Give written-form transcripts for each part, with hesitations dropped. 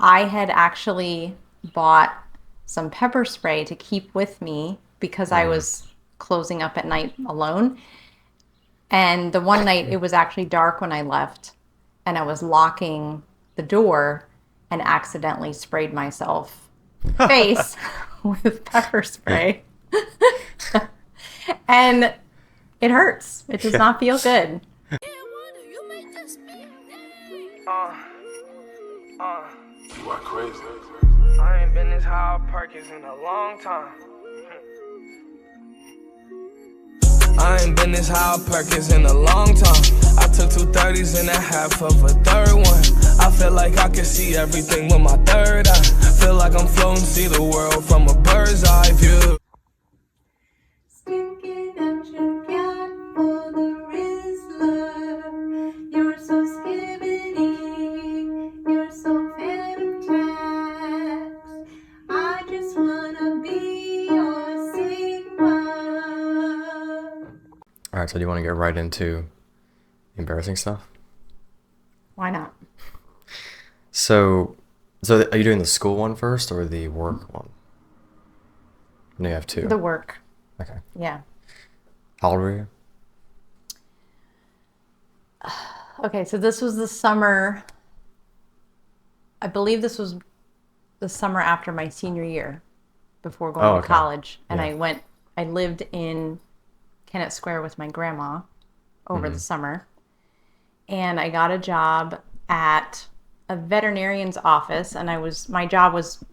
I had actually bought some pepper spray to keep with me because I was closing up at night alone. And the one night it was actually dark when I left, and I was locking the door and accidentally sprayed myself face with pepper spray. And it hurts. It does not feel good. You are crazy. I ain't been this high on Perkins in a long time. I ain't been this high on Perkins in a long time. I took 230s and a half of a third one. I feel like I can see everything with my third eye. Feel like I'm floating, see the world from a bird's eye view. Sticking out your cat for the Rizzler. You're so skibbity. You're so phantom tax. I just wanna be your Sigma. All right, so do you want to get right into embarrassing stuff? Why not? So are you doing the school one first or the work one? No, you have two. The work. Okay. Yeah. How old were you? Okay, so this was the summer. I believe this was the summer after my senior year, before going to college. And Yeah. I lived in Kennett Square with my grandma over the summer. And I got a job at a veterinarian's office, and my job was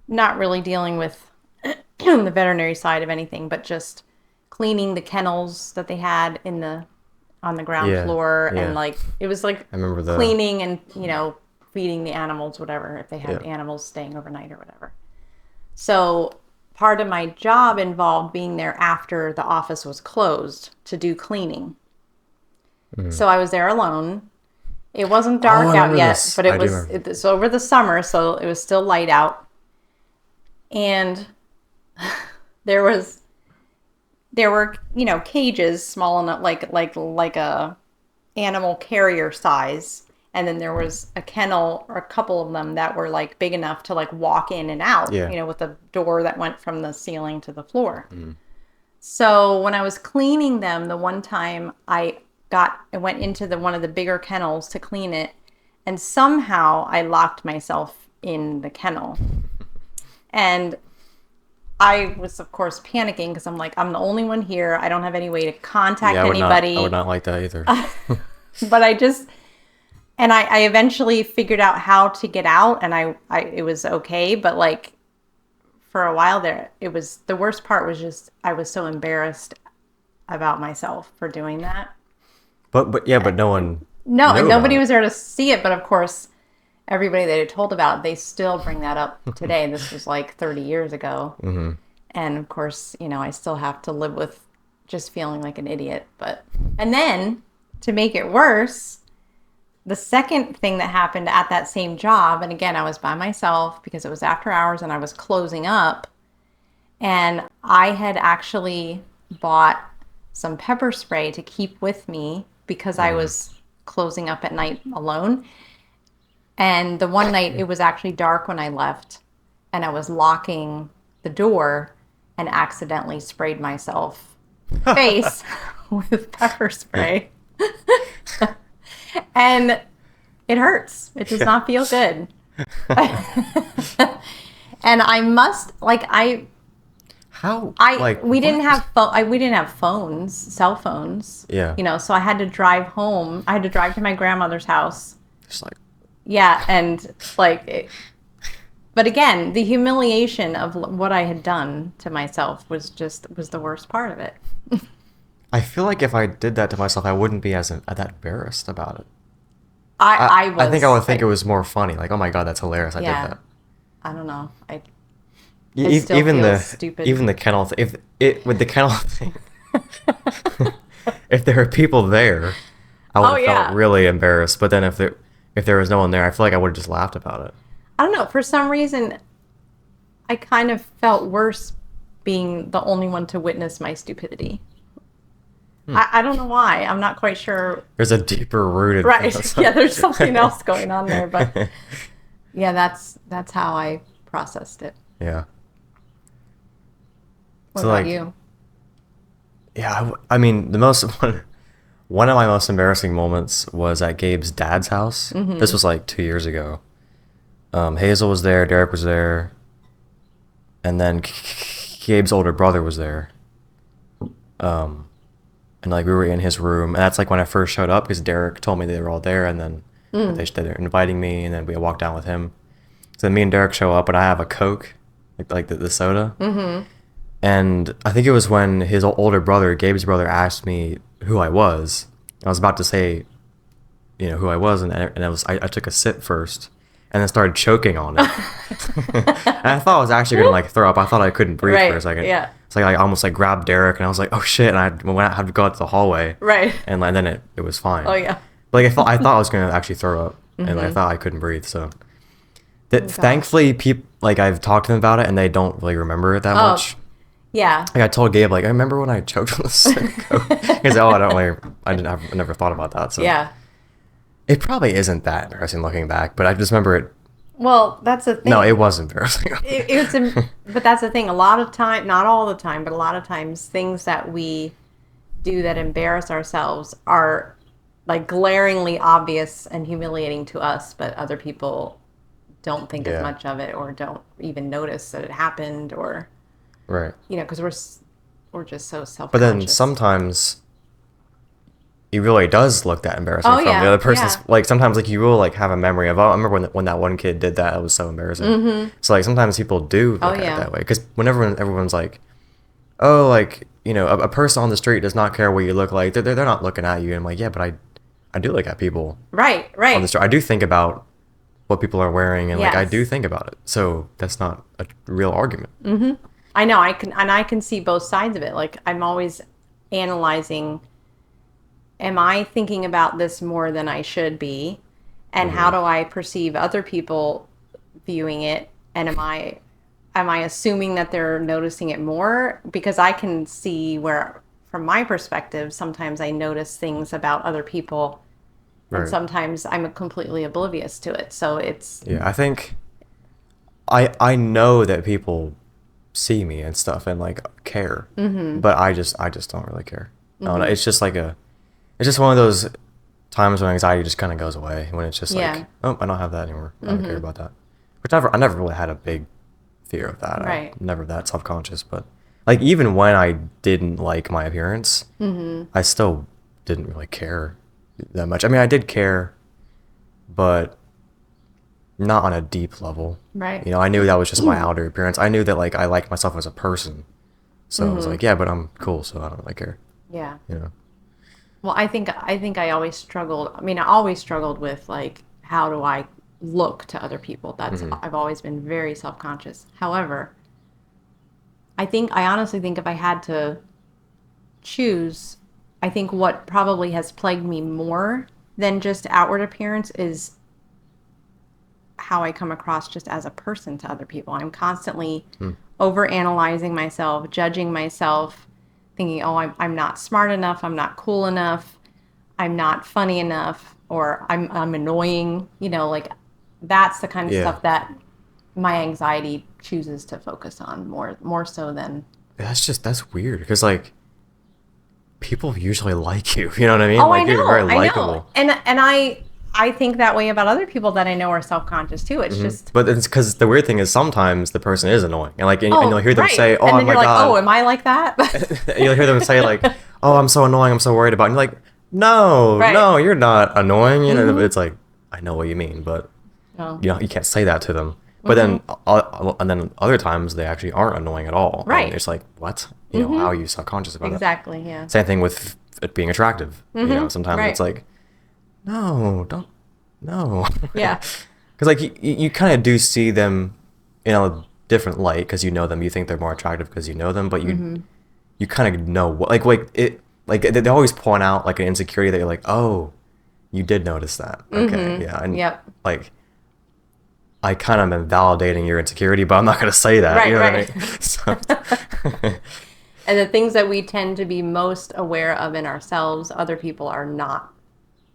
not really dealing with the veterinary side of anything, but just cleaning the kennels that they had on the ground floor. Yeah. And like, it was like I remember cleaning and, feeding the animals, whatever, if they had animals staying overnight or whatever. So part of my job involved being there after the office was closed to do cleaning. So I was there alone. It wasn't dark out yet, but it's over the summer, so it was still light out. And there were cages small enough, like a animal carrier size, and then there was a kennel or a couple of them that were like big enough to like walk in and out, with a door that went from the ceiling to the floor. So when I was cleaning them, the one time I went into one of the bigger kennels to clean it, and somehow I locked myself in the kennel. And I was, of course, panicking because I'm like, I'm the only one here. I don't have any way to contact anybody. I would not like that either. But I eventually figured out how to get out, and it was okay. But like, for a while there, the worst part was just, I was so embarrassed about myself for doing that. But no one. No, and nobody was there to see it. But of course, everybody that I told about it, they still bring that up today. This was like 30 years ago. Mm-hmm. And of course, I still have to live with just feeling like an idiot. And then to make it worse, the second thing that happened at that same job, and again, I was by myself because it was after hours and I was closing up, and I had actually bought some pepper spray to keep with me because I was closing up at night alone. And the one night it was actually dark when I left, and I was locking the door and accidentally sprayed myself face with pepper spray. And it hurts. It does not feel good. And I must How? We didn't have phones, cell phones. Yeah. So I had to drive home. I had to drive to my grandmother's house. Just like. Yeah, and but again, the humiliation of what I had done to myself was the worst part of it. I feel like if I did that to myself, I wouldn't be that embarrassed about it. I think I would think it was more funny. Like, oh my god, that's hilarious! I did that. I don't know. I still even feel the stupid. Even the kennel with the kennel thing. If there were people there, I would have felt really embarrassed. But then if there was no one there, I feel like I would have just laughed about it. I don't know. For some reason, I kind of felt worse being the only one to witness my stupidity. I don't know why. I'm not quite sure. There's a deeper rooted right. Yeah, there's something else going on there, but Yeah, that's how I processed it. Yeah. What So about like, you? yeah, I mean, the most one of my most embarrassing moments was at Gabe's dad's house. This was like 2 years ago. Hazel was there, Derek was there, and then Gabe's older brother was there. And like we were in his room, and that's like when I first showed up because Derek told me they were all there, and then they're inviting me, and then we walked down with him. So then me and Derek show up, and I have a Coke, like the soda. And I think it was when his older brother, Gabe's brother, asked me who I was. I was about to say, who I was, and I took a sip first, and then started choking on it. And I thought I was actually gonna like throw up. I thought I couldn't breathe for a second. Yeah. It's like I almost like grabbed Derek, and I was like, oh shit, and I had to go out to the hallway. Right. And then it was fine. Oh yeah. Like I thought I was gonna actually throw up, and I thought I couldn't breathe. So, thankfully, people like I've talked to them about it, and they don't really remember it that much. Yeah. Like I told Gabe, like I remember when I choked on the Coke. He's like, I never thought about that. So Yeah. it probably isn't that embarrassing looking back, but I just remember it. Well, that's the thing. No, it was embarrassing. But that's the thing. A lot of time, not all the time, but a lot of times, things that we do that embarrass ourselves are like glaringly obvious and humiliating to us, but other people don't think as much of it or don't even notice that it happened, or Right. because we're just so self-conscious. But then sometimes it really does look that embarrassing from the other person's. Like sometimes like you will like have a memory of, oh, I remember when that one kid did that, it was so embarrassing. So like sometimes people do look at it that way, because whenever everyone's like, oh, like a person on the street does not care what you look like, they're not looking at you, and I'm like, yeah, but I do look at people right on the street. I do think about what people are wearing, and like I Yes. do think about it, so that's not a real argument. I know, I can see both sides of it. Like I'm always analyzing, am I thinking about this more than I should be? And how do I perceive other people viewing it? And am I assuming that they're noticing it more? Because I can see where, from my perspective, sometimes I notice things about other people, and Right. sometimes I'm completely oblivious to it. So it's Yeah, I think I know that people see me and stuff and like care, but I just don't really care. I don't know. It's just like it's just one of those times when anxiety just kind of goes away, when it's just like, oh, I don't have that anymore. I don't care about that. Which I never really had a big fear of that. Right. I'm never that self-conscious, but like even when I didn't like my appearance, I still didn't really care that much. I mean, I did care, but not on a deep level. right. I knew that was just my outer appearance. I knew that like I liked myself as a person. So I was like, yeah, but I'm cool, so I don't really care. Yeah. You know. Well, I think I always struggled. I mean, I always struggled with like, how do I look to other people? That's I've always been very self-conscious. However, I honestly think if I had to choose, I think what probably has plagued me more than just outward appearance is how I come across just as a person to other people. I'm constantly overanalyzing myself, judging myself, thinking, oh, I'm not smart enough, I'm not cool enough, I'm not funny enough, or I'm annoying. Like that's the kind of stuff that my anxiety chooses to focus on more so than. That's weird, because like people usually like you. You know what I mean? Oh, like I know, you're very I likable. know, and I think that way about other people that I know are self-conscious too. It's just. But it's because the weird thing is sometimes the person is annoying, and like and you'll hear them right. say, "Oh and then my you're god," like, oh, am I like that? and you'll hear them say like, "Oh, I'm so annoying. I'm so worried about." And you're like, "No, Right. no, you're not annoying." It's like, I know what you mean, but Oh. you can't say that to them. But then and then other times they actually aren't annoying at all. Right. And it's like, what? How are you self-conscious about it? Exactly. Yeah. Same thing with it being attractive. Sometimes Right. it's like, no, don't, no. Yeah. Because like you kind of do see them in a different light because you know them. You think they're more attractive because you know them, but you kind of know what they always point out like an insecurity that you're like, oh, you did notice that. Okay, yeah, and Yep. like I kind of am validating your insecurity, but I'm not gonna say that. Right, You know right. what I mean? So, And the things that we tend to be most aware of in ourselves, other people are not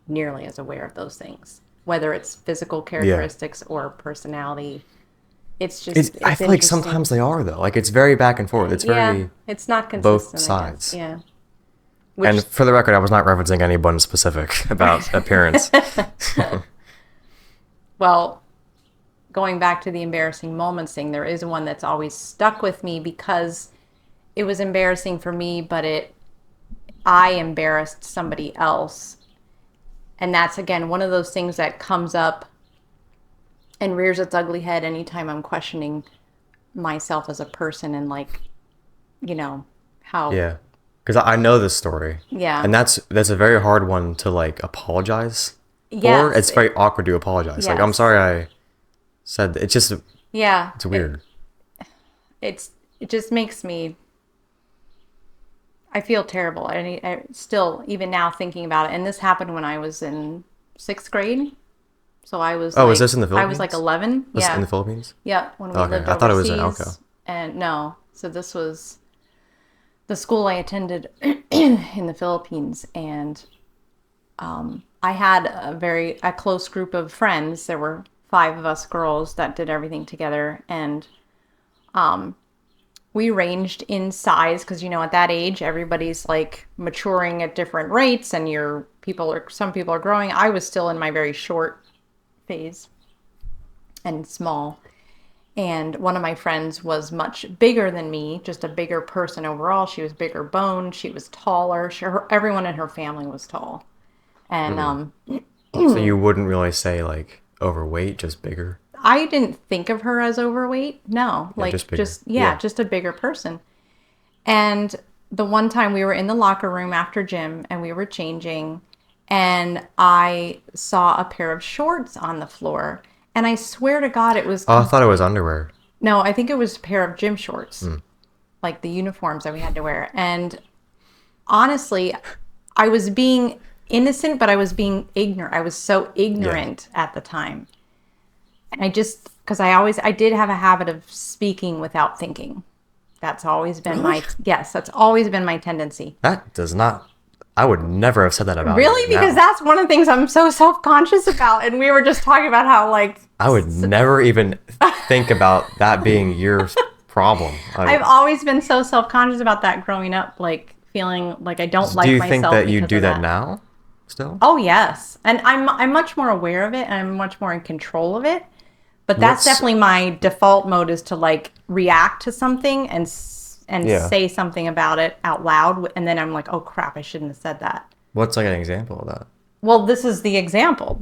nearly as aware of those things. whether it's physical characteristics or personality. It's just, it's I feel like sometimes they are though. Like it's very back and forth. It's very it's not consistent, both I guess. sides. Yeah. And for the record, I was not referencing anyone specific about appearance. Well, going back to the embarrassing moments thing, there is one that's always stuck with me because it was embarrassing for me, but I embarrassed somebody else. And that's, again, one of those things that comes up and rears its ugly head anytime I'm questioning myself as a person and, like, you know, how... Yeah. Because I know this story. Yeah. And that's a very hard one to, like, apologize for. Yes. It's very awkward to apologize. Yes. Like, I'm sorry I said... It's just... Yeah. It's weird. It just makes me... I feel terrible. I still, even now, thinking about it. And this happened when I was in 6th grade. So I was was this in the Philippines? I was like 11. Was yeah. it in the Philippines? Yeah, when we Okay. lived I thought it was overseas. in Elko. And no. So this was the school I attended in the Philippines. And I had a close group of friends. There were 5 of us girls that did everything together. And we ranged in size because, you know, at that age, everybody's like maturing at different rates and some people are growing. I was still in my very short phase and small. And one of my friends was much bigger than me, just a bigger person overall. She was bigger boned. She was taller. Everyone in her family was tall. And So you wouldn't really say, like, overweight, just bigger? I didn't think of her as overweight. No, Yeah, like just bigger. just a bigger person. And the one time we were in the locker room after gym and we were changing and I saw a pair of shorts on the floor and I swear to God it was... Oh, I thought it was underwear. No, I think it was a pair of gym shorts, like the uniforms that we had to wear. And honestly, I was being innocent, but I was being ignorant. I was so ignorant at the time. And because I did have a habit of speaking without thinking. That's always been that's always been my tendency. That does not, I would never have said that about Really? you. Because No. that's one of the things I'm so self-conscious about. And we were just talking about how, like... I would never even think about that being your problem. I've always been so self-conscious about that growing up, like feeling like I don't like myself. Do you think that you because do of that now still? Oh, yes. And I'm much more aware of it and I'm much more in control of it. But that's definitely my default mode, is to like react to something and say something about it out loud. And then I'm like, oh crap, I shouldn't have said that. What's like an example of that? Well, this is the example.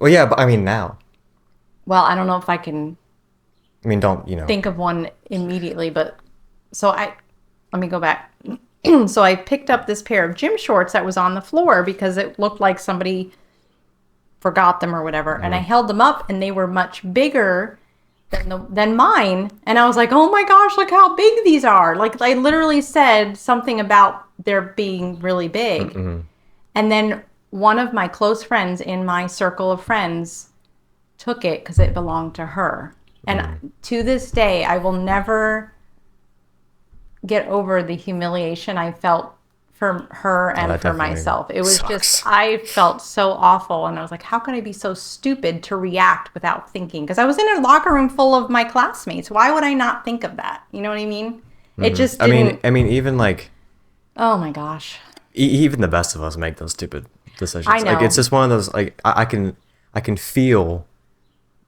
Well, yeah, but I mean now. Well, I don't know if I can Don't, think of one immediately, but let me go back. So I picked up this pair of gym shorts that was on the floor because it looked like somebody forgot them or whatever. And I held them up and they were much bigger than mine. And I was like, oh my gosh, look how big these are. Like I literally said something about their being really big. Mm-hmm. And then one of my close friends in my circle of friends took it because it belonged to her. And to this day, I will never get over the humiliation I felt for her and for myself. It was just, I felt so awful. And I was like, how could I be so stupid to react without thinking? Because I was in a locker room full of my classmates. Why would I not think of that? You know what I mean? Mm-hmm. It just didn't... I mean, even like... Oh my gosh. Even the best of us make those stupid decisions. I know. Like, it's just one of those, like, I can feel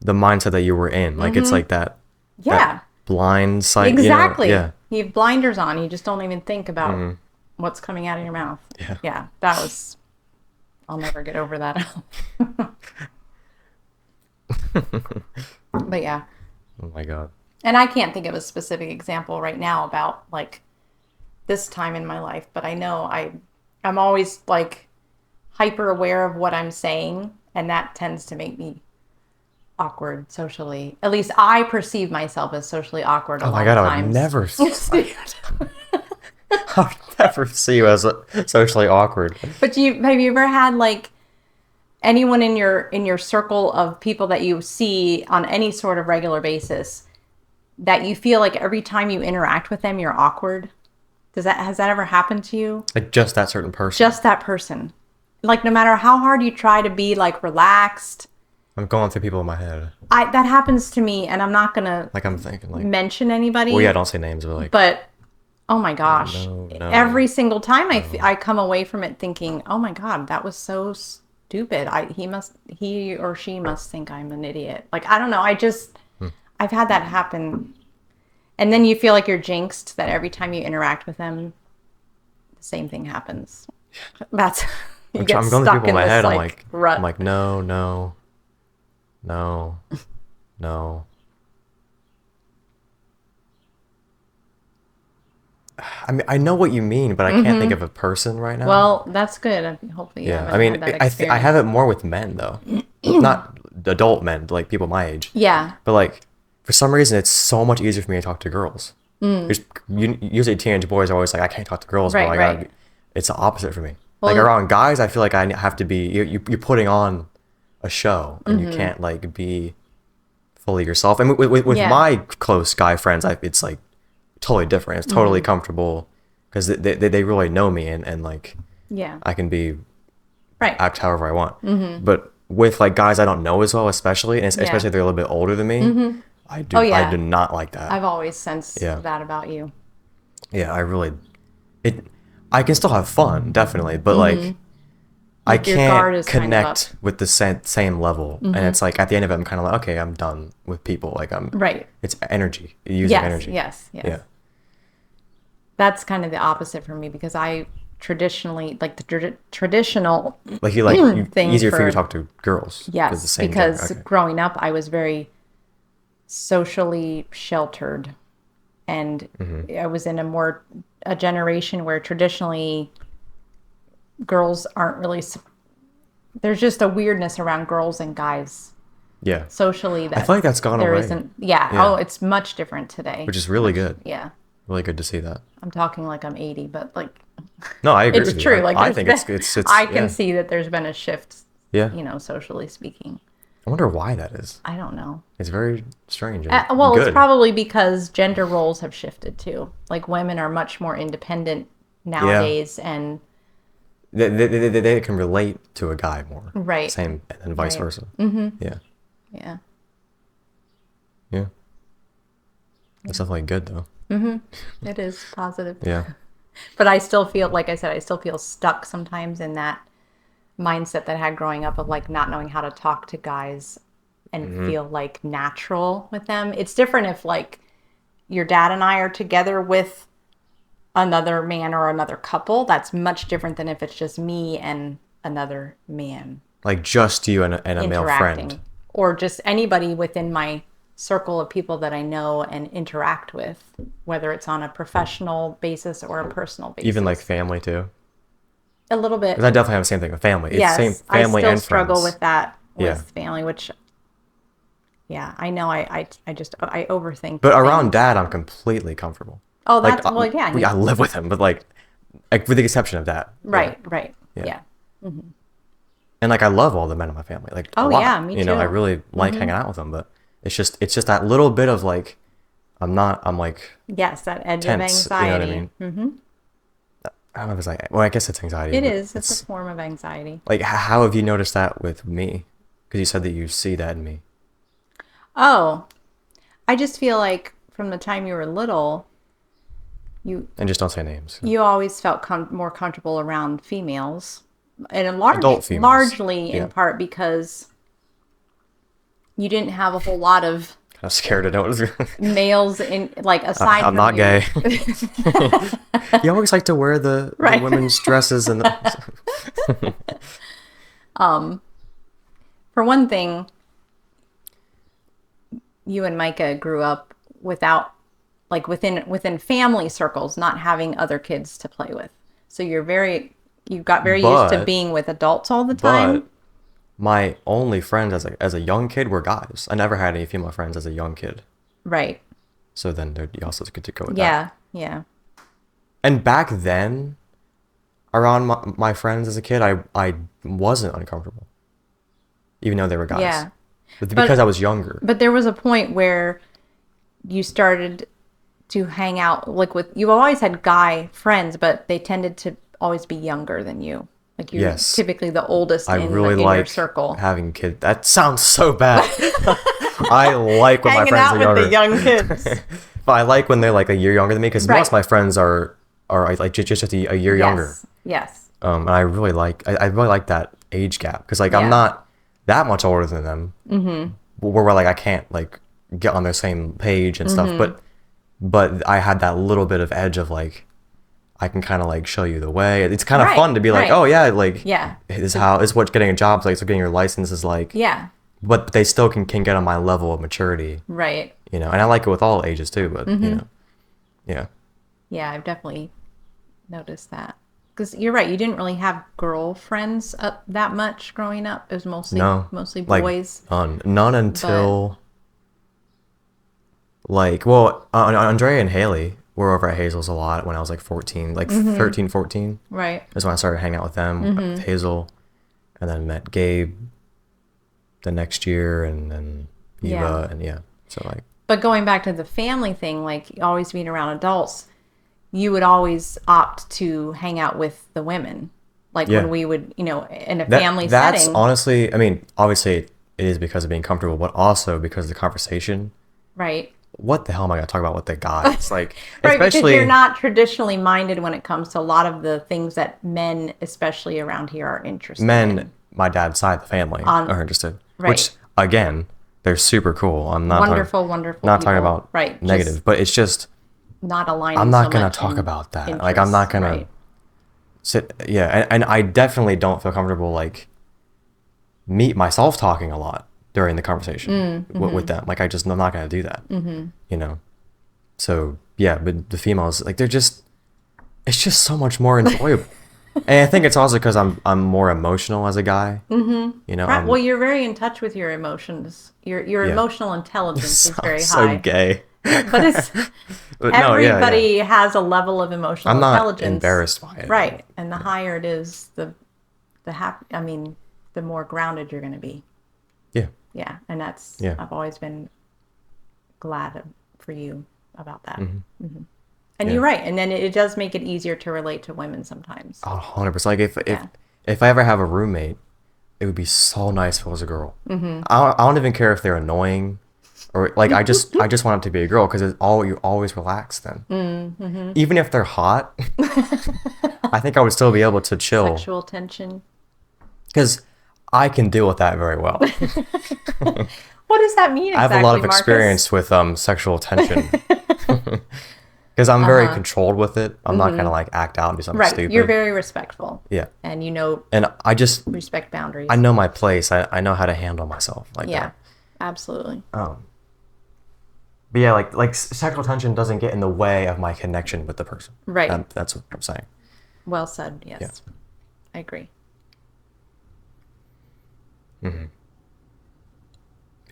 the mindset that you were in. Like, it's like that... Yeah. That blind sight. Exactly. Yeah. You have blinders on. You just don't even think about what's coming out of your mouth. Yeah. That was... I'll never get over that. But yeah. Oh my God. And I can't think of a specific example right now about like this time in my life, but I know I'm always like hyper aware of what I'm saying, and that tends to make me awkward socially. At least I perceive myself as socially awkward. Oh my God, I would never see I would never see you as socially awkward. But have you ever had like anyone in your circle of people that you see on any sort of regular basis that you feel like every time you interact with them you're awkward? Has that ever happened to you? Like just that certain person? Just that person. Like no matter how hard you try to be like relaxed, I'm going through people in my head. That happens to me, and I'm not gonna Like I'm thinking like, mention anybody. well, yeah, don't say names, but like, But oh my gosh, no, every single time I come away from it thinking, oh my God, that was so stupid. He or she must think I'm an idiot. Like, I don't know. I've had that happen. And then you feel like you're jinxed that every time you interact with them, the same thing happens. That's, you get I'm going through stuck people in in my this head. like rut. I'm like, no, no, no, no. I mean, I know what you mean, but I can't think of a person right now. Well, that's good. Hopefully you yeah, haven't I mean, had that I experience. have it more with men though, not adult men, like people my age. Yeah. But like, for some reason, it's so much easier for me to talk to girls. Usually, teenage boys are always like, I can't talk to girls, Right, but like, right. it's the opposite for me. Well, like around guys, I feel like I have to be. You're putting on a show, and you can't like be fully yourself. And with Yeah. my close guy friends, it's like totally different. It's totally comfortable because they really know me, and like Yeah. I can be Right. act however I want. But with like guys I don't know as well, especially especially if they're a little bit older than me, I do Oh, yeah. I do not like that. I've always sensed Yeah. that about you. Yeah, I can still have fun, definitely, but like I Like, your guard can't is kind of connect with the same level. And it's like at the end of it, I'm kind of like, okay, I'm done with people. Like Right. it's energy, using Yes. energy. Yes. Yeah. That's kind of the opposite for me because I traditionally like the traditional Like you thing easier for you to for- talk to girls. yes the same because gender. Okay. growing up I was very socially sheltered and I was in a generation where traditionally girls aren't really there's just a weirdness around girls and guys Yeah. socially that I feel like that's gone there away. isn't. Yeah. Yeah. Oh, it's much different today. Which is really good. Yeah. Really good to see that. I'm talking like I'm 80, but like No, I agree it's with you. true. Like I there's think been- it's I can yeah. see that there's been a shift, Yeah. you know, socially speaking. I wonder why that is. I don't know. It's very strange. And Well, good. it's probably because gender roles have shifted too. Like women are much more independent nowadays, and they can relate to a guy more. Right. Same, and vice Right. versa. Mm-hmm. Yeah. yeah, Yeah. That's definitely good though. it is positive. Yeah. But I still feel, like I said, I still feel stuck sometimes in that mindset that I had growing up of like not knowing how to talk to guys and feel like natural with them. It's different if like your dad and I are together with another man or another couple. That's much different than if it's just me and another man Like just you and a male interacting. friend. Or just anybody within my circle of people that I know and interact with, whether it's on a professional basis or a personal basis. Even like family too. a little bit. 'Cause I definitely have the same thing with family. It's Yes, same family I still and struggle friends. with that with Yeah. family, which, yeah, I know I overthink. But around things. dad, I'm completely comfortable. Oh, Like, that's well, yeah, I live with him, but like with the exception of that. right, Yeah. right, Yeah. yeah. And like I love all the men in my family. Like a Oh, lot. yeah, me You know, I too. really like hanging out with them, but it's just that little bit of like I'm like Yes, that edge tense. of anxiety. You know what I mean? I don't know if it's like, well, I guess it's anxiety. It but is. It's a form of anxiety. like, how have you noticed that with me? Because you said that you see that in me. Oh, I just feel like from the time you were little, And just don't say names. you always felt more comfortable around females, and Adult females. largely Yeah. in part because you didn't have a whole lot of Kind of scared to know what was males in like aside. I'm from not you. gay. You always like to wear the Right. women's dresses and the... For one thing, you and Micah grew up without, like within family circles, not having other kids to play with. So you got very used to But- being with adults all the time. But my only friends as a young kid were guys. I never had any female friends as a young kid. Right. So then you also get to go with that. Yeah. Yeah. And back then, around my friends as a kid, I wasn't uncomfortable. Even though they were guys. Yeah. But because I was younger. But there was a point where you started to hang out like you always had guy friends, but they tended to always be younger than you. Like you're Yes. typically the oldest I in really your like circle. having kids. That sounds so bad. I like when my Hanging friends out are with younger. the young kids. But I like when they're like a year younger than me because most Right. of my friends are like just a year younger. Yes. And I really like I really like that age gap because like I'm Yeah. not that much older than them. Mm-hmm. Where we're like I can't like get on the same page and stuff. But I had that little bit of edge of like I can kind of like show you the way. It's kind of Right, fun to be like, right. oh yeah, like Yeah. this is what getting a job like. So getting your license is like. Yeah. But they still can get on my level of maturity, Right. you know. And I like it with all ages too. But Mm-hmm. you know, yeah. Yeah, I've definitely noticed that. Because you're right, you didn't really have girlfriends that much growing up. It was mostly Like, boys. none until like Andrea and Haley were over at Hazel's a lot when I was like 14, like 13, 14. Right. That's when I started hanging out with them, with Hazel, and then met Gabe the next year, and then Eva, Yeah. and yeah. So like, But going back to the family thing, like always being around adults, you would always opt to hang out with the women. Like Yeah. when we would, in a that, family that's setting. honestly, I mean, obviously it is because of being comfortable, but also because of the conversation. Right. What the hell am I gonna talk about with the guys? Like, Right, especially because you're not traditionally minded when it comes to a lot of the things that men, especially around here, are interested men. in. My dad's side of the family are interested, right. which again, they're super cool. I'm not Wonderful not talking people. about Right, negative, just but it's just not aligning. I'm not so gonna much talk in about that. interests, Like I'm not gonna right. sit. Yeah, and I definitely don't feel comfortable like myself talking a lot during the conversation with them. Like I'm not gonna do that. You know. So yeah, but the females like it's just so much more enjoyable. And I think it's also because I'm more emotional as a guy. You know, Right. Well, you're very in touch with your emotions. Your Yeah. emotional intelligence is very so high. gay. But it's But no, yeah, everybody has a level of emotional I'm not intelligence. embarrassed by it. Right. And the higher it is, the the more grounded you're going to be. Yeah. Yeah. And Yeah. I've always been glad for you about that. And Yeah. you're right. And then it does make it easier to relate to women sometimes. 100%. Like Yeah. if I ever have a roommate, it would be so nice if it was a girl. I don't even care if they're annoying, or like I just want it to be a girl because you always relax then. Even if they're hot, I think I would still be able to chill Sexual tension. because I can deal with that very well. What does that mean exactly, I have a lot of Marcus? experience with sexual tension. Because I'm very controlled with it. I'm not gonna like act out and do something Right. stupid. You're very respectful. Yeah. And And respect boundaries. I know my place. I know how to handle myself like Yeah. that. Absolutely. But yeah, like sexual tension doesn't get in the way of my connection with the person. Right. That's what I'm saying. Well said. Yes. Yeah. I agree.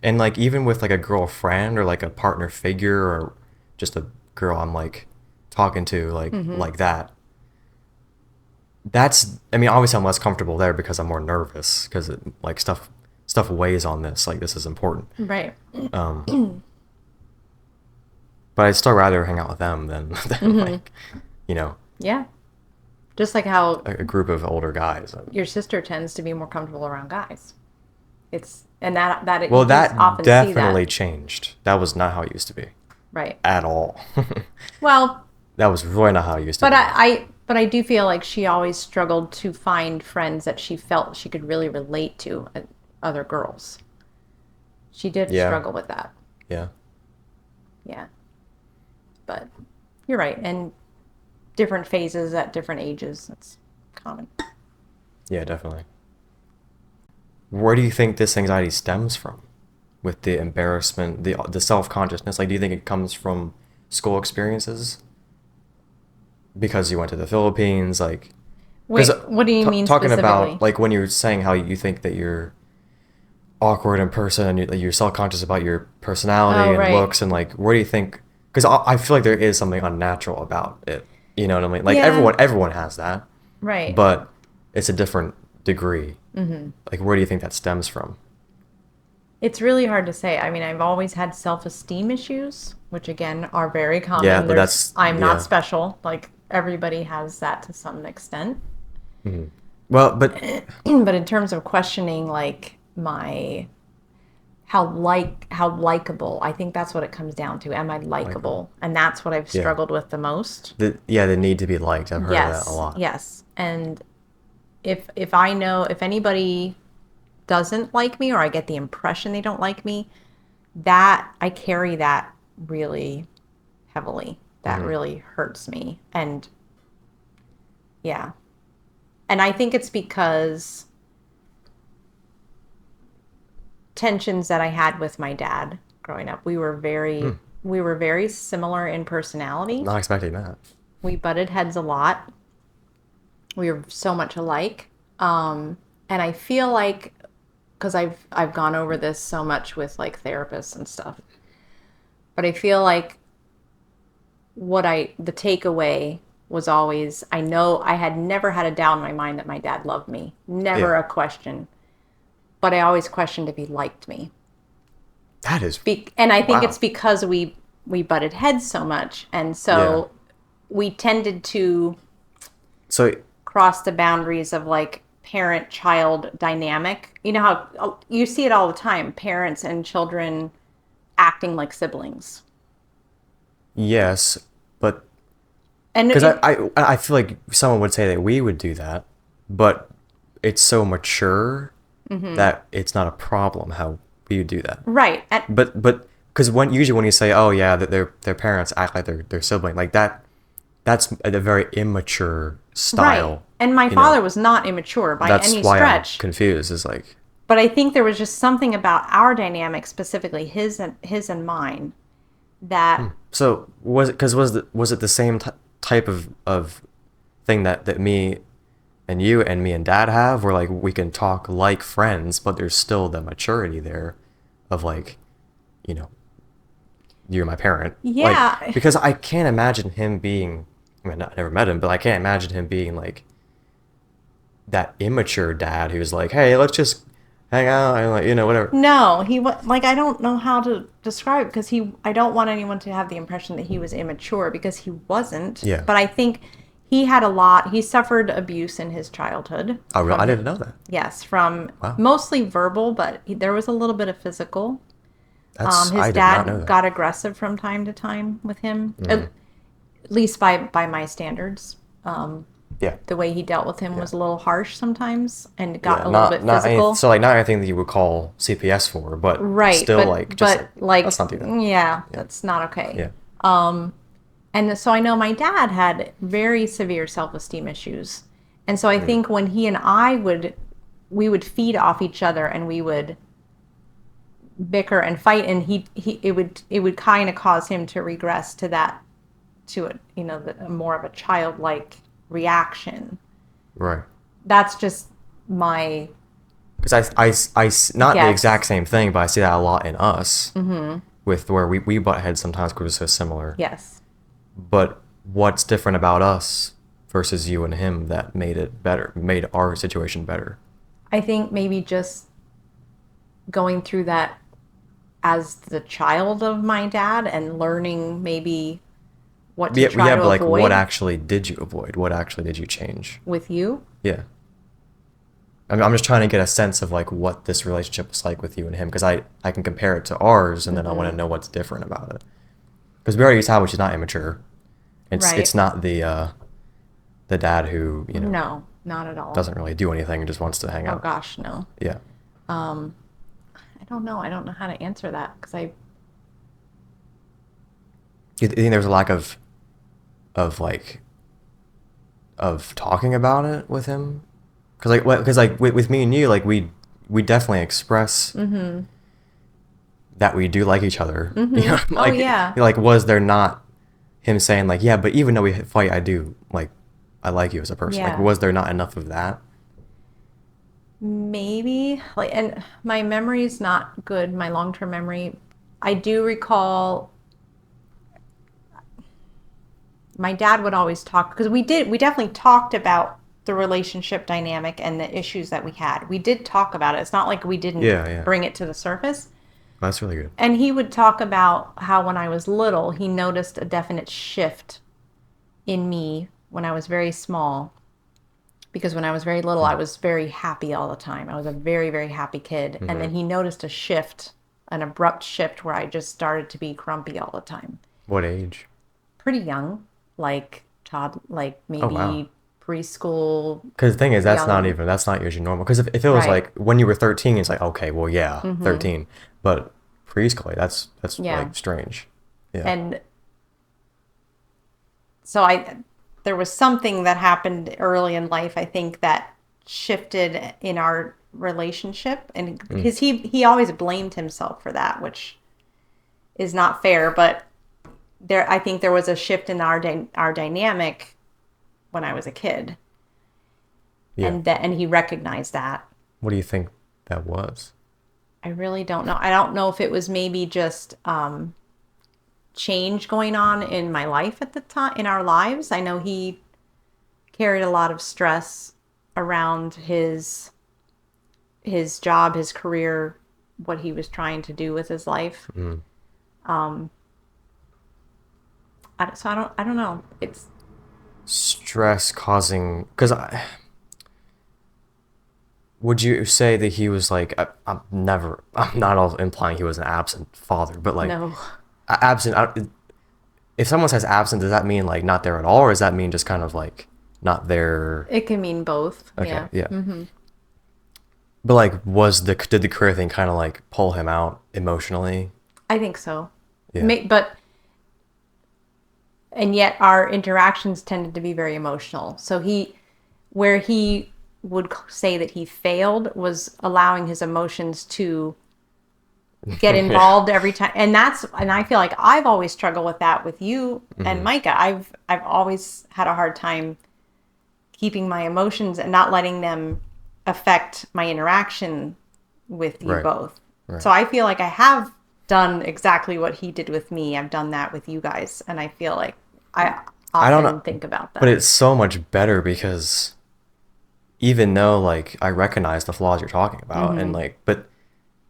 And like even with like a girlfriend or like a partner figure or just a girl I'm like talking to like that. I mean, obviously I'm less comfortable there because I'm more nervous because like stuff weighs on this. Like this is important. Right. But I'd still rather hang out with them than like, you know, Yeah. Just like how a group of older guys. your sister tends to be more comfortable around guys. That Well, you that often definitely see that. changed. That was not how it used to be Right. at all. Well, That was really not how it used to but be. but I do feel like she always struggled to find friends that she felt she could really relate to, other girls. She did Yeah. struggle with that. Yeah. Yeah. But you're right. And different phases at different ages. That's common. Yeah, definitely. Where do you think this anxiety stems from? With the embarrassment, the self-consciousness? Like, do you think it comes from school experiences? Because you went to the Philippines, like... Wait, 'cause, what do you mean talking specifically? about, like, when you're saying how you think that you're awkward in person and you're self-conscious about your personality Oh, and right. looks, and, like, where do you think... Because I feel like there is something unnatural about it. You know what I mean? Like, Yeah. everyone has that. Right. But it's a different degree. Like, where do you think that stems from? It's really hard to say. I mean, I've always had self-esteem issues, which again are very common. Yeah, but that's- I'm yeah. not special. Like everybody has that to some extent. Well, but But in terms of questioning like my how likable, I think that's what it comes down to. Am I likable? And that's what I've yeah, struggled with the most. the need to be liked. I've heard of that a Yes, lot. yes. And if I know if anybody doesn't like me or I get the impression they don't like me, that I carry that really heavily. That really hurts me. And yeah. And I think it's because tensions that I had with my dad growing up. We were very similar in personality. Not expecting that. We butted heads a lot. We were so much alike. And I feel like because I've gone over this so much with like therapists and stuff. But I feel like the takeaway was always, I know I had never had a doubt in my mind that my dad loved me. Never Yeah. a question. But I always questioned if he liked me. That is And I think wow. it's because we butted heads so much. And so we tended to So cross the boundaries of like parent-child dynamic. You know how you see it all the time, parents and children acting like siblings. yes, but And because I feel like someone would say that we would do that, but it's so mature that it's not a problem how we would do that. right. And, But because usually when you say, oh yeah, that their parents act like their sibling, like that's a very immature style. right. And my you know. father was not immature by That's any why stretch. I'm confused. Is like But I think there was just something about our dynamic, specifically his and mine, that so was it because was it the same type of thing that me and you and me and dad have, where like we can talk like friends, but there's still the maturity there of like, you know, you're my parent. Yeah. Like, because I can't imagine him being. I mean, I never met him, but I can't imagine him being like that immature dad who's like, hey, let's just hang out and like, you know, whatever. no, he was like, I don't know how to describe it because I don't want anyone to have the impression that he was immature because he wasn't. Yeah. But I think he suffered abuse in his childhood. Oh, really? I From- didn't know that. Yes, from Wow. mostly verbal, but there was a little bit of physical. That's His I did not know dad that. got aggressive from time to time with him, at least by my standards. Yeah. The way he dealt with him was a little harsh sometimes and got a not, little bit not physical. so like not anything that you would call CPS for, but Right, still but, like just like let's not do that. Yeah, that's not okay. Yeah. And so I know my dad had very severe self-esteem issues. And so I think when he and we would feed off each other and we would bicker and fight, and it would kind of cause him to regress to more of a childlike reaction. Right. That's just my Because I not the Yes. exact same thing, but I see that a lot in us with where we butt heads sometimes because we're so similar. yes. But what's different about us versus you and him that made it better, made our situation better? I think maybe just going through that as the child of my dad and learning maybe what to try to but like avoid what actually did you avoid? What actually did you change? with you. Yeah. I'm just trying to get a sense of like what this relationship was like with you and him, because I can compare it to ours, and then I want to know what's different about it. Because we already established he's not immature. Right. It's not the dad who, you know, No, not at all. doesn't really do anything and just wants to hang Oh out. gosh, no. Yeah. I don't know. I don't know how to answer that because You think there's a lack of talking about it with him? Because with me and you, like we definitely express that we do like each other. You know, like, yeah. Like, was there not him saying like, yeah, but even though we fight, I like you as a person. Like, Yeah. was there not enough of that? maybe like, and my memory is not good. My long-term memory, I do recall my dad would always talk because we definitely talked about the relationship dynamic and the issues that we had. We did talk about it. It's not like we didn't Yeah. bring it to the surface. That's really good. And he would talk about how when I was little, he noticed a definite shift in me when I was very small. because when I was very little, I was very happy all the time. I was a very, very happy kid. And then he noticed a shift, an abrupt shift where I just started to be grumpy all the time. What age? Pretty young, like like Oh, wow. maybe preschool. Because the thing is, that's young. not usually normal. Because if it was Right. like when you were 13, it's like, okay, well, yeah, 13. But preschool, that's Yeah. like strange. Yeah. And so there was something that happened early in life, I think, that shifted in our relationship. And because he always blamed himself for that, which is not fair, but I think there was a shift in our dynamic when I was a kid. Yeah. And he recognized that. What do you think that was? I really don't know. I don't know if it was maybe just change going on in my life at the time, in our lives. I know he carried a lot of stress around his job, his career, what he was trying to do with his life. So I don't know. It's Stress causing, because would you say that he was like, I'm not all implying he was an absent father, but like no. absent, if someone says absent, does that mean like not there at all, or does that mean just kind of like not there? It can mean both. Okay, Yeah. yeah. But like, did the career thing kind of like pull him out emotionally? I think so. Yeah. And yet our interactions tended to be very emotional. So where he would say that he failed was allowing his emotions to get involved every time. And I feel like I've always struggled with that with you and Micah. I've always had a hard time keeping my emotions and not letting them affect my interaction with you Right. both. Right. So I feel like I have done exactly what he did with me. I've done that with you guys. And I feel like I don't often know, think about that. But it's so much better because even though like I recognize the flaws you're talking about and like, but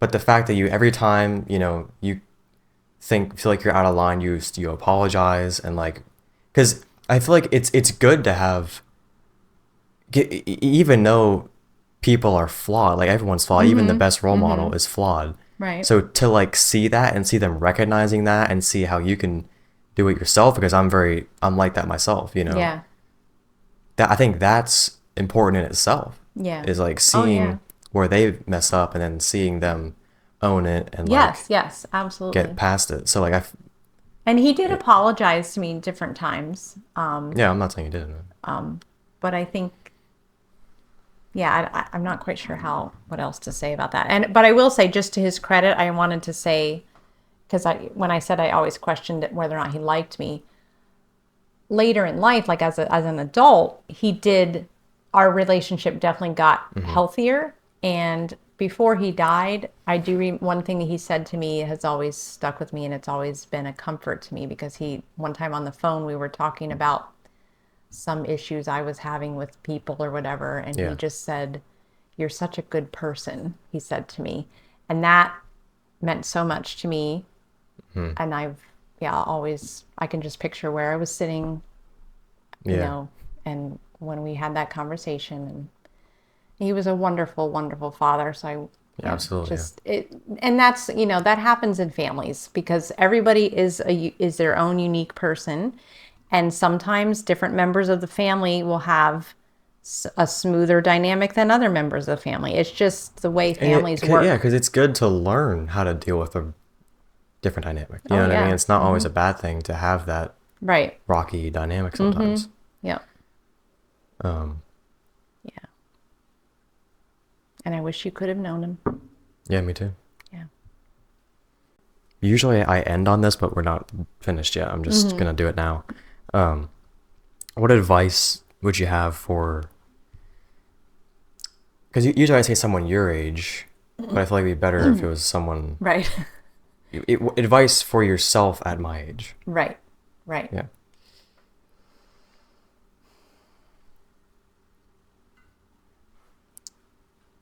the fact that every time, you feel like you're out of line, you apologize, and like, because I feel like it's good to have, even though people are flawed, like everyone's flawed, even the best role model is flawed. Right. So to like see that and see them recognizing that and see how you can do it yourself, because I'm like that myself, Yeah. that I think that's important in itself. Yeah. Is like Oh, seeing yeah. where they mess up and then seeing them own it and Yes, like yes, absolutely. get past it. So like And he did apologize to me different times. yeah, I'm not saying you didn't. But I think, yeah, I'm not quite sure what else to say about that. But I will say, just to his credit, I wanted to say, because when I said I always questioned whether or not he liked me, later in life, like as an adult, our relationship definitely got healthier. And before he died, one thing that he said to me has always stuck with me, and it's always been a comfort to me, because one time on the phone, we were talking about some issues I was having with people or whatever. And Yeah. he just said, "You're such a good person," he said to me. And that meant so much to me. And I can just picture where I was sitting, Yeah. and when we had that conversation, and he was a wonderful, wonderful father. So Yeah, absolutely. and that's, that happens in families, because everybody is their own unique person. And sometimes different members of the family will have a smoother dynamic than other members of the family. It's just the way families work. Yeah, because it's good to learn how to deal with a different dynamic. You know what I mean? yeah. It's not always a bad thing to have that Right. rocky dynamic sometimes. Yeah. Um, Yeah. And I wish you could have known him. yeah, me too. Yeah. Usually I end on this, but we're not finished yet. I'm just gonna do it now. What advice would you have for? Because usually I say someone your age, but I feel like it'd be better if it was someone. Right. Advice for yourself at my age. Right. Right. Yeah.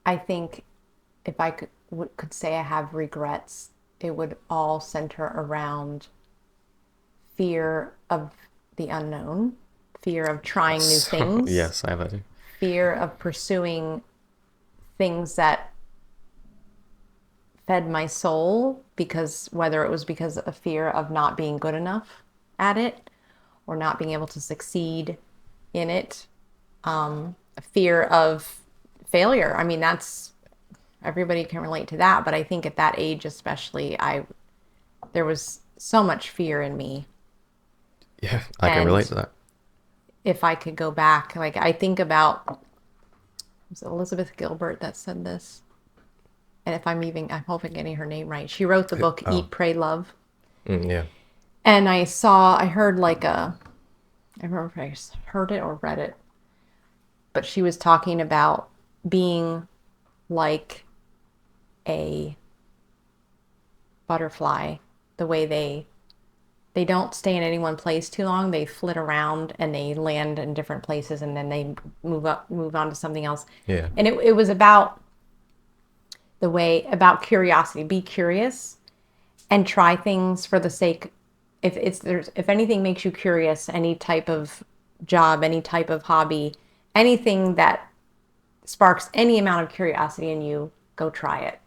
I think if I could say I have regrets, it would all center around fear of the unknown, fear of trying new things. Yes, I have that too. fear of pursuing things that fed my soul, because whether it was because of fear of not being good enough at it or not being able to succeed in it, a fear of failure. I mean, that's everybody can relate to that, but I think at that age especially, there was so much fear in me. Yeah, I can relate to that. If I could go back, like I think about, was it Elizabeth Gilbert that said this? And if I'm hope I'm getting her name right. She wrote the book Eat, Pray, Love. Yeah. And I heard I don't remember if I heard it or read it, but she was talking about being like a butterfly, the way they don't stay in any one place too long. They flit around and they land in different places, and then they move on to something else. Yeah. And it was about about curiosity. Be curious and try things for the sake. If anything makes you curious, any type of job, any type of hobby, anything that sparks any amount of curiosity in you, go try it.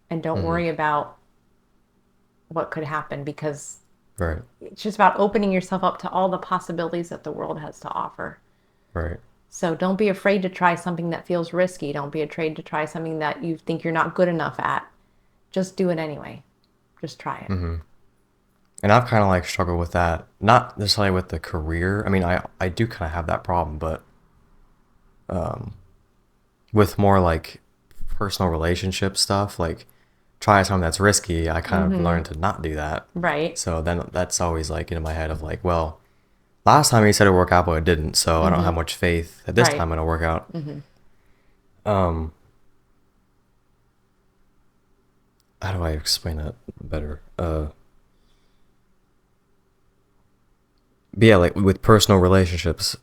And don't worry about what could happen, because Right. it's just about opening yourself up to all the possibilities that the world has to offer. Right. So don't be afraid to try something that feels risky. Don't be afraid to try something that you think you're not good enough at. Just do it anyway. Just try it. Mm-hmm. And I've kind of like struggled with that, not necessarily with the career. I mean, I do kind of have that problem, but with more like personal relationship stuff, like try something that's risky, I kind of learned to not do that. Right. So then that's always like in my head of like, well, last time he said it would work out, but it didn't. So I don't have much faith that this time it'll work out. How do I explain that better? But yeah, like with personal relationships,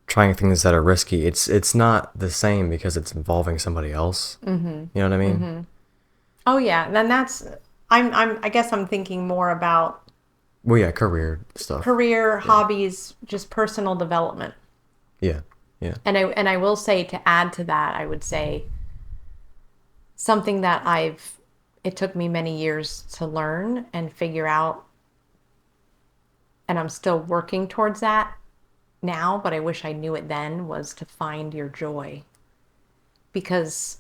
trying things that are risky, it's not the same because it's involving somebody else. You know what I mean? Oh yeah. Then I guess I'm thinking more about Well, yeah, career stuff. hobbies, just personal development. Yeah, yeah. And I will say, to add to that, I would say something that it took me many years to learn and figure out, and I'm still working towards that now, but I wish I knew it then, was to find your joy. Because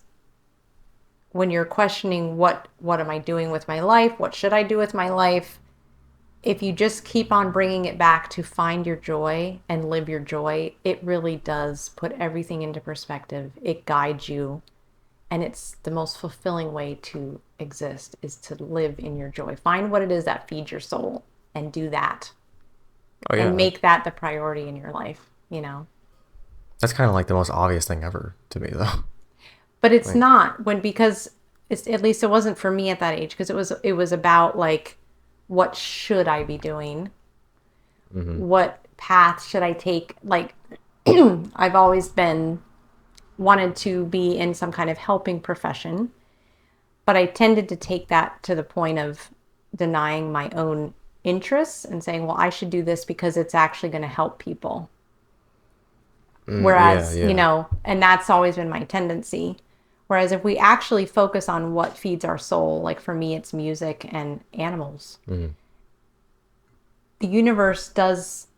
when you're questioning what am I doing with my life? What should I do with my life? If you just keep on bringing it back to find your joy and live your joy, it really does put everything into perspective. It guides you. And it's the most fulfilling way to exist, is to live in your joy. Find what it is that feeds your soul and do that. Oh, yeah. And make that the priority in your life, you know? That's kind of like the most obvious thing ever to me, though. But it's not, because at least it wasn't for me at that age, because it was about like, what should I be doing? What path should I take? Like, I've always wanted to be in some kind of helping profession, but I tended to take that to the point of denying my own interests and saying, well, I should do this because it's actually going to help people. Whereas, yeah. you know, and that's always been my tendency. Whereas if we actually focus on what feeds our soul, like for me, it's music and animals. The universe does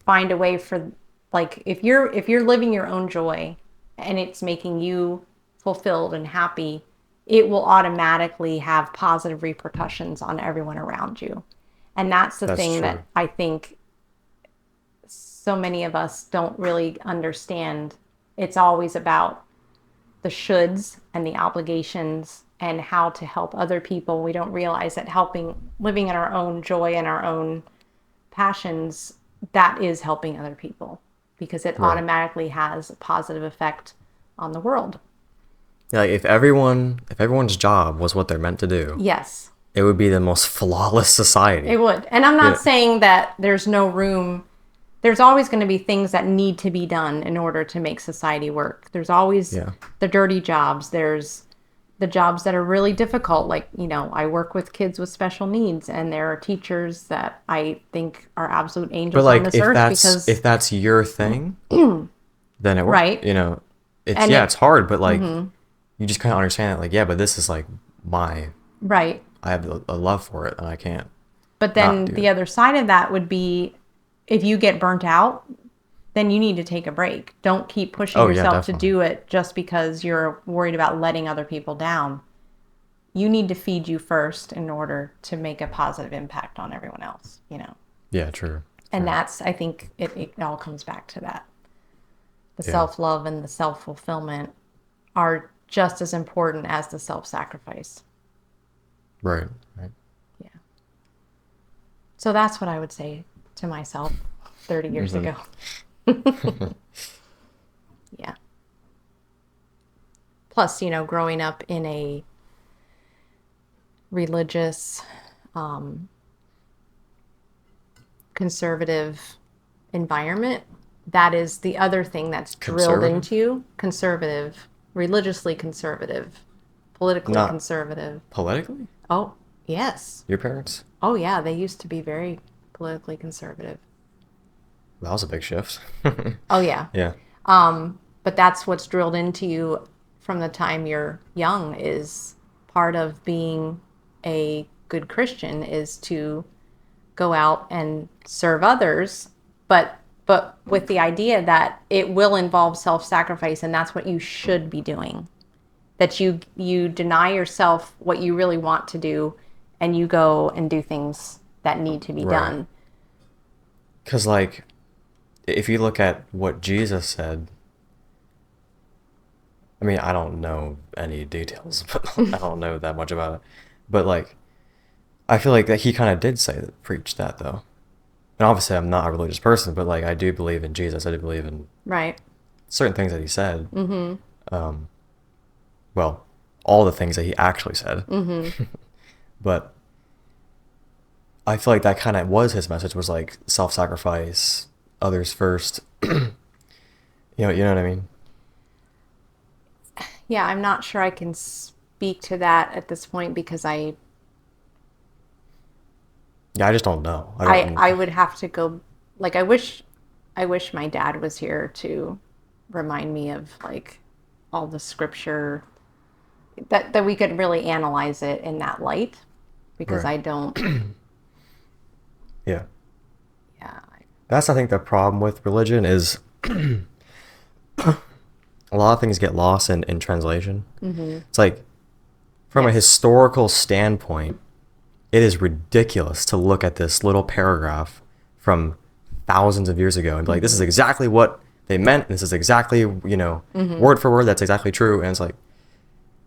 find a way for, like, if you're living your own joy and it's making you fulfilled and happy, it will automatically have positive repercussions on everyone around you. And that's the thing true. that I think so many of us don't really understand. It's always about the shoulds and the obligations and how to help other people. We don't realize that living in our own joy and our own passions, that is helping other people, because it automatically has a positive effect on the world. Yeah, like if everyone's job was what they're meant to do, Yes. it would be the most flawless society. It would. And I'm not saying that there's no room. There's always going to be things that need to be done in order to make society work. There's always the dirty jobs. There's the jobs that are really difficult. Like, you know, I work with kids with special needs, and there are teachers that I think are absolute angels But like, on this earth, because if that's your thing, then it works. Right. You know, it's And it's hard, but like you just kind of understand it. Like, yeah, but this is like my right. I have a love for it, and I can't But not then do the it. other side of that would be if you get burnt out, then you need to take a break. Don't keep pushing Oh yeah, yourself to definitely. do it just because you're worried about letting other people down. You need to feed you first in order to make a positive impact on everyone else, you know. Yeah, true. And True. that's, I think it all comes back to that. The Yeah. self-love and the self-fulfillment are just as important as the self-sacrifice. Right. Right. Yeah. So that's what I would say to myself 30 years ago. Yeah. Plus, you know, growing up in a religious, conservative environment, that is the other thing that's drilled Conservative? into you. Conservative, religiously conservative, politically Not conservative. politically? Oh, yes. Your parents? Oh, yeah. They used to be very politically conservative. That was a big shift. Oh, yeah. Yeah. But that's what's drilled into you from the time you're young is part of being a good Christian is to go out and serve others, but with the idea that it will involve self-sacrifice, and that's what you should be doing. That you deny yourself what you really want to do, and you go and do things that need to be Right. done. Because, like, if you look at what Jesus said, I mean, I don't know any details, but I don't know that much about it. But, like, I feel like that he kind of did preach that, though. And obviously, I'm not a religious person, but, like, I do believe in Jesus. I do believe in Right. certain things that he said. Well, all the things that he actually said. But I feel like that kind of was his message, was like self-sacrifice, others first. You know what I mean? Yeah, I'm not sure I can speak to that at this point because Yeah, I just don't know. I would have to go, like, I wish my dad was here to remind me of like all the scripture that we could really analyze it in that light because Right. I don't. Yeah. Yeah. That's, I think, the problem with religion is a lot of things get lost in translation. It's like, from a Yes. historical standpoint, it is ridiculous to look at this little paragraph from thousands of years ago and be like, this is exactly what they meant. This is exactly, you know, word for word, that's exactly true. And it's like,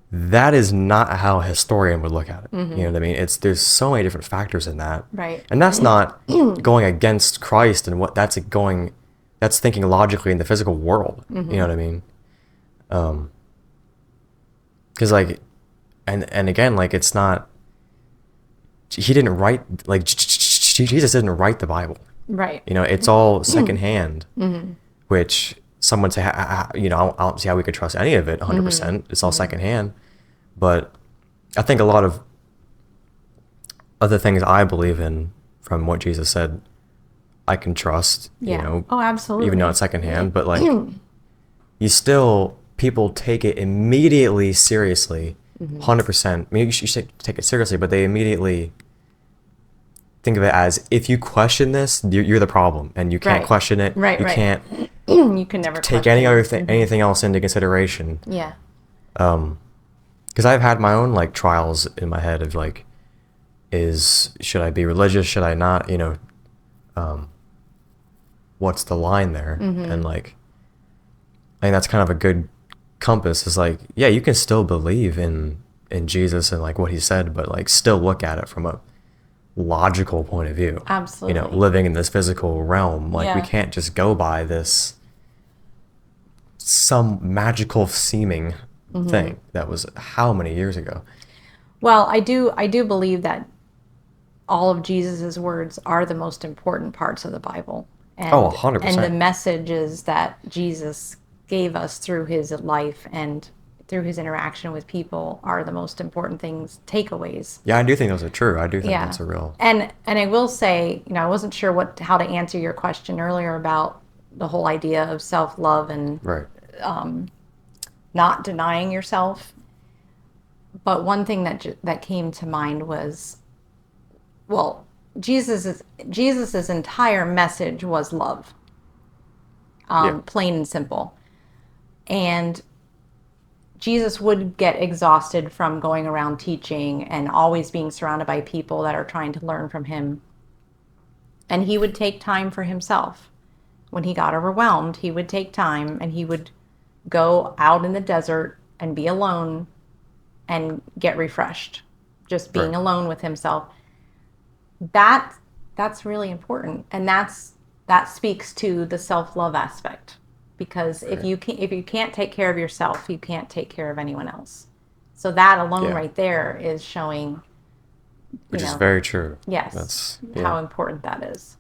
that is not how a historian would look at it. You know what I mean? There's so many different factors in that. Right. And that's not going against Christ and that's thinking logically in the physical world. You know what I mean? Because like, and again, like, it's not, he didn't write, like, Jesus didn't write the Bible. Right. You know, it's all secondhand, which some would say, you know, I don't see how we could trust any of it 100%. It's all secondhand. But I think a lot of other things I believe in from what Jesus said, I can trust, Yeah. you know, Oh, absolutely. even though it's secondhand. But like, people take it immediately seriously, 100%. I mean, you should take it seriously, but they immediately think of it as, if you question this, you're the problem, and you can't Right. question it. Right, You right. can't You can never take question any it. other anything else into consideration. Yeah. Because I've had my own like trials in my head of like, should I be religious? Should I not? You know, what's the line there? And like, I think that's kind of a good compass. Is like, yeah, you can still believe in Jesus and like what he said, but like still look at it from a logical point of view. Absolutely. You know, living in this physical realm, like we Yeah. can't just go by this some magical seeming thing that was how many years ago. Well, I do believe that all of Jesus's words are the most important parts of the Bible. And, Oh, 100%. And the messages that Jesus gave us through his life and through his interaction with people are the most important things, takeaways. Yeah, I do think those are true. I do think Yeah. that's a real. And I will say, you know, I wasn't sure how to answer your question earlier about the whole idea of self-love and Right. not denying yourself. But one thing that came to mind was, well, Jesus's entire message was love, Yeah. plain and simple. And Jesus would get exhausted from going around teaching and always being surrounded by people that are trying to learn from him. And he would take time for himself. When he got overwhelmed, he would take time and he would go out in the desert and be alone and get refreshed. Just being Right. alone with himself. That's really important. And that speaks to the self-love aspect. Because if you can't take care of yourself, you can't take care of anyone else. So that alone right there is showing, Which is very true. yes, That's how important that is.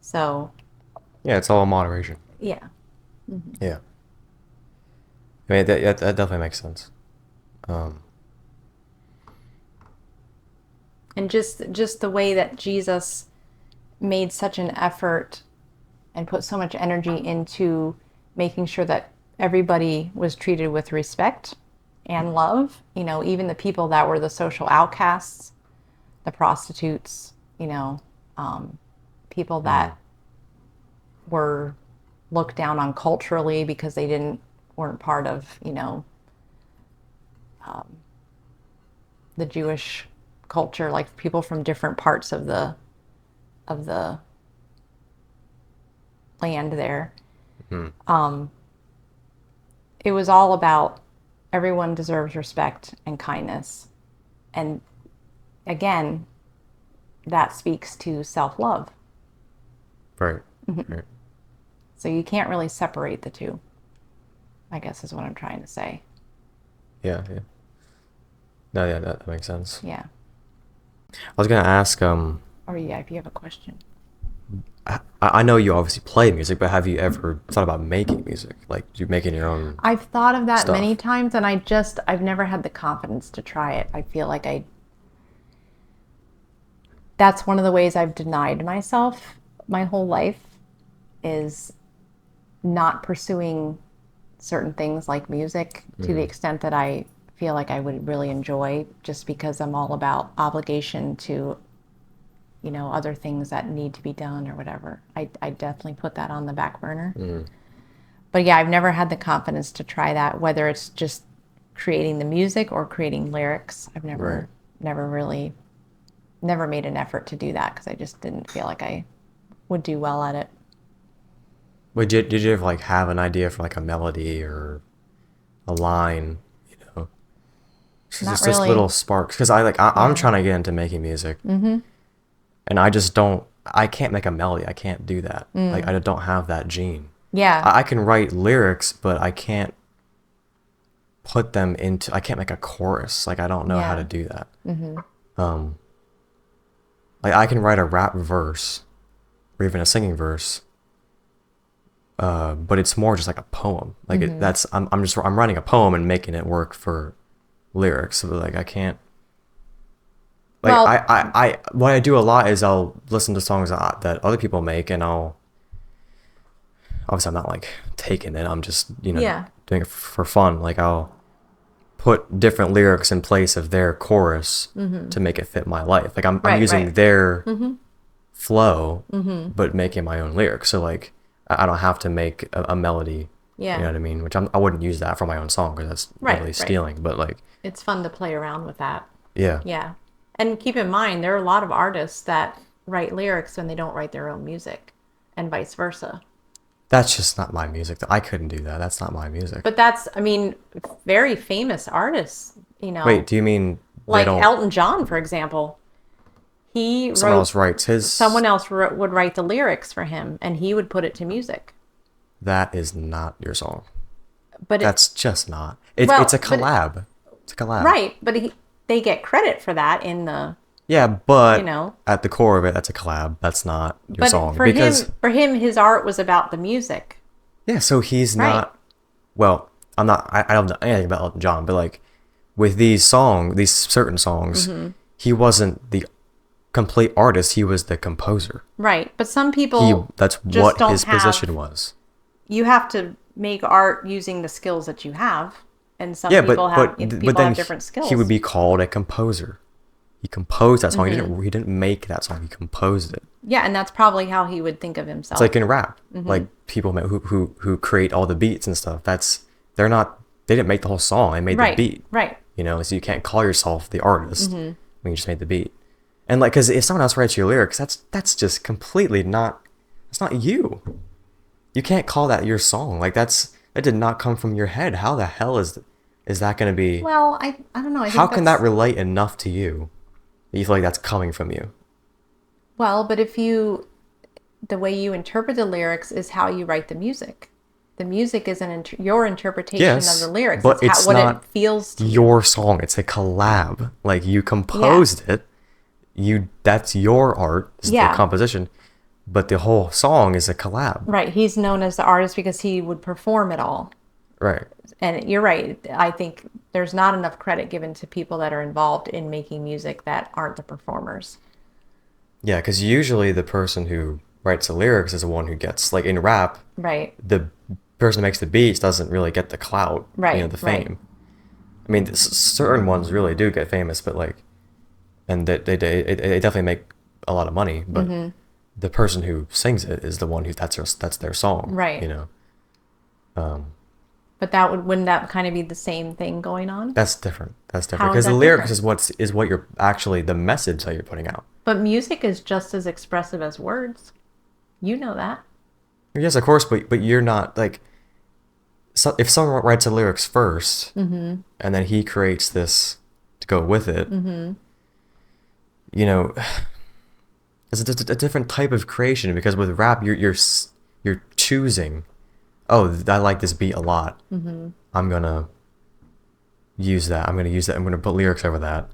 So yeah, it's all in moderation. yeah, Yeah. I mean, that definitely makes sense. and just the way that Jesus made such an effort and put so much energy into making sure that everybody was treated with respect and love. Even the people that were the social outcasts, the prostitutes, people that were looked down on culturally because they weren't part of, the Jewish culture, like people from different parts of the land there. It was all about everyone deserves respect and kindness. And again, that speaks to self-love. Right. Right. So you can't really separate the two, I guess is what I'm trying to say. Yeah. Yeah. No, yeah, that makes sense. Yeah. I was gonna ask, Or yeah, if you have a question. I know you obviously play music, but have you ever thought about making music? Like, you making your own? I've thought of that stuff? many times, and I've never had the confidence to try it. I feel like that's one of the ways I've denied myself my whole life, is not pursuing certain things like music to the extent that I feel like I would really enjoy, just because I'm all about obligation to, other things that need to be done or whatever. I definitely put that on the back burner. But yeah, I've never had the confidence to try that, whether it's just creating the music or creating lyrics. I've never made an effort to do that because I just didn't feel like I would do well at it. But did you ever have an idea for a melody or a line? Not Just really. little sparks. Because I'm trying to get into making music, and I just don't. I can't make a melody. I can't do that. I don't have that gene. Yeah. I can write lyrics, but I can't put them into. I can't make a chorus. I don't know how to do that. I can write a rap verse, or even a singing verse. But it's more just like a poem. I'm writing a poem and making it work for lyrics. So I can't. Well- I what I do a lot is I'll listen to songs that other people make, and I'll. Obviously, I'm not taking it. I'm just doing it for fun. I'll put different lyrics in place of their chorus to make it fit my life. I'm using their flow, but making my own lyrics. So I don't have to make a melody. Yeah. You know what I mean? Which I wouldn't use that for my own song because that's really stealing. But It's fun to play around with that. yeah. Yeah. And keep in mind, there are a lot of artists that write lyrics when they don't write their own music, and vice versa. That's just not my music. I couldn't do that. That's not my music. But that's, very famous artists, Wait, do you mean like they don't? Elton John, for example. Someone else writes his. Someone else would write the lyrics for him, and he would put it to music. That is not your song. But That's just not. It's a but collab. It's a collab. right, but they get credit for that in the. Yeah, but You at the core of it, that's a collab. That's not your But song. for him, his art was about the music. Yeah, so he's Right. not. Well, I'm not. I don't know anything about Elton John, but with these certain songs, he wasn't the complete artist. He was the composer. Right, but some people That's just what don't his have- position was. you have to make art using the skills that you have, and some Yeah, people have but people then have different skills. he would be called a composer. He composed that song. Mm-hmm. He didn't make that song. He composed it. Yeah, and that's probably how he would think of himself. It's like in rap, Mm-hmm. like people who create all the beats and stuff. They didn't make the whole song. They made the beat. Right. You know, so you can't call yourself the artist Mm-hmm. when you just made the beat. And like, because if someone else writes your lyrics, that's just completely not. It's not you. You can't call that your song. Like that did not come from your head. How the hell is that going to be? Well, I don't know. I think How can that relate enough to you? That you feel like that's coming from you? Well, but the way you interpret the lyrics is how you write the music. The music is your interpretation of the lyrics. But it's what not it feels to you. your song. It's a collab. Like you composed it. That's your art. It's the composition. But the whole song is a collab. Right. He's known as the artist because he would perform it all. Right. And you're right. I think there's not enough credit given to people that are involved in making music that aren't the performers. Yeah, because usually the person who writes the lyrics is the one who gets, like in rap, Right. the person who makes the beats doesn't really get the clout, Right, the right. fame. I mean, certain ones really do get famous, but like, and they definitely make a lot of money, but Mm-hmm. the person who sings it is the one who that's their song, Right. You know. But wouldn't that kind of be the same thing going on? That's different. That's different How is because the that lyrics different? is what you're actually the message that you're putting out. But music is just as expressive as words. You know that. Yes, of course, but you're not like. So if someone writes the lyrics 1st Mm-hmm. and then he creates this to go with it, Mm-hmm. you know, it's a different type of creation because with rap you're choosing. Oh, I like this beat a lot. Mm-hmm. I'm gonna use that. I'm gonna put lyrics over that.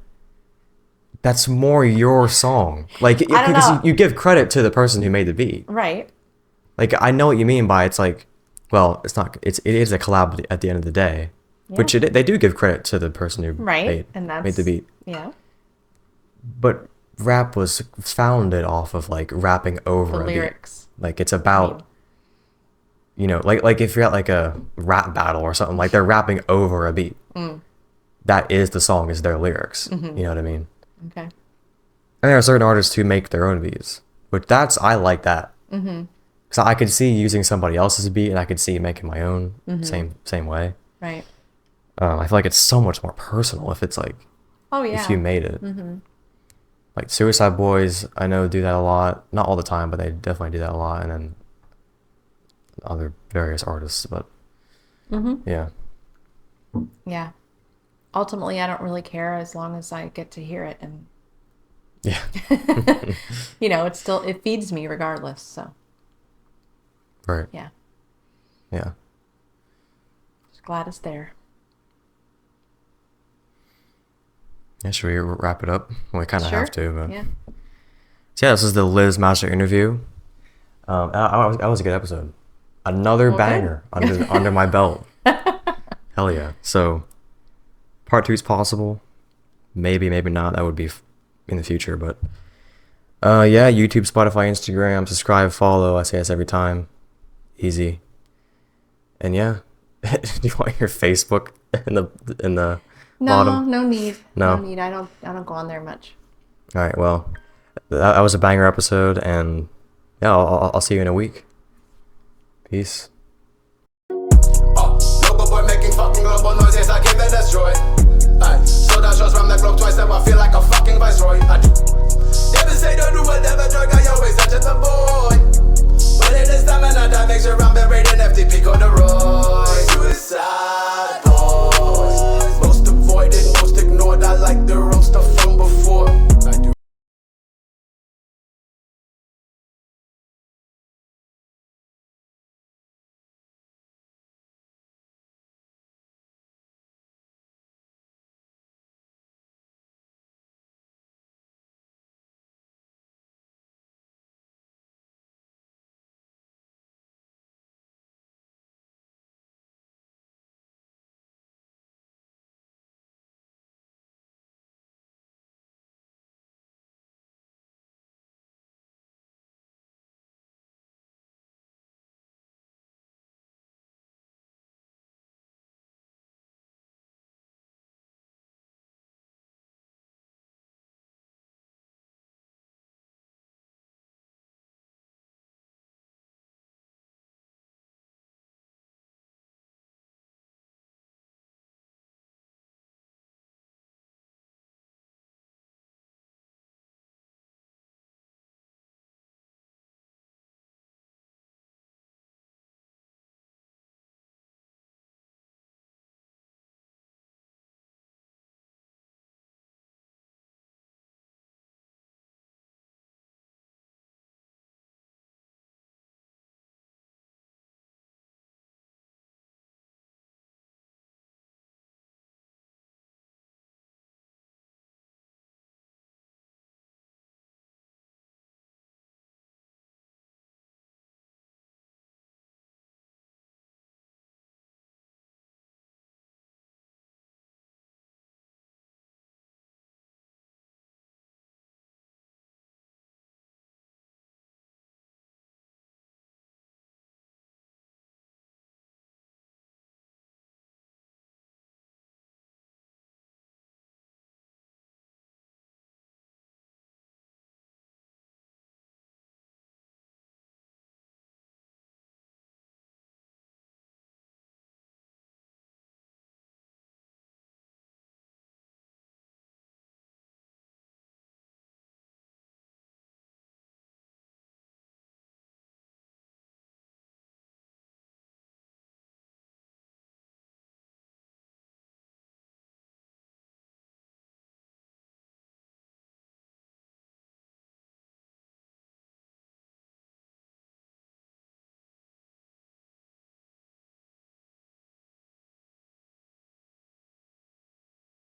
That's more your song. Like I don't because know. you give credit to the person who made the beat. Right. Like I know what you mean by it's like, well, it's not. It is a collab at the end of the day, which they do give credit to the person who Right. And that's made the beat. Yeah. But rap was founded off of like rapping over The a lyrics. beat. Like it's about, you know, like if you're at like a rap battle or something, like they're rapping over a beat. That is the song, is their lyrics. Mm-hmm. You know what I mean? Okay. And there are certain artists who make their own beats, but I like that. Mm-hmm. Because I could see using somebody else's beat, and I could see making my own Mm-hmm. same way. Right. I feel like it's so much more personal if it's like Oh yeah. if you made it. Mm-hmm. Like Suicide Boys, I know do that a lot. Not all the time, but they definitely do that a lot. And then other various artists, but Mm-hmm. yeah, Yeah. Ultimately, I don't really care as long as I get to hear it, and yeah, you know, it feeds me regardless. So right, yeah, yeah. just glad it's there. Yeah, should we wrap it up? Well, we kind of Sure. have to, but Yeah. so yeah, this is the Liz Master interview. That was a good episode. Another Well, banger under my belt. Hell yeah! So part 2 is possible. Maybe not. That would be in the future, but yeah, YouTube, Spotify, Instagram, subscribe, follow. I say this every time. Easy. And yeah, do you want your Facebook in the bottom? No need. No. No need. I don't go on there much. All right. Well, that was a banger episode, and yeah, I'll see you in a week. Peace. Local boy making fucking global noises, I came to destroy. Aye, so that shows from the globe twice, now I feel like a fucking viceroy. I do. Devastator, do whatever, drug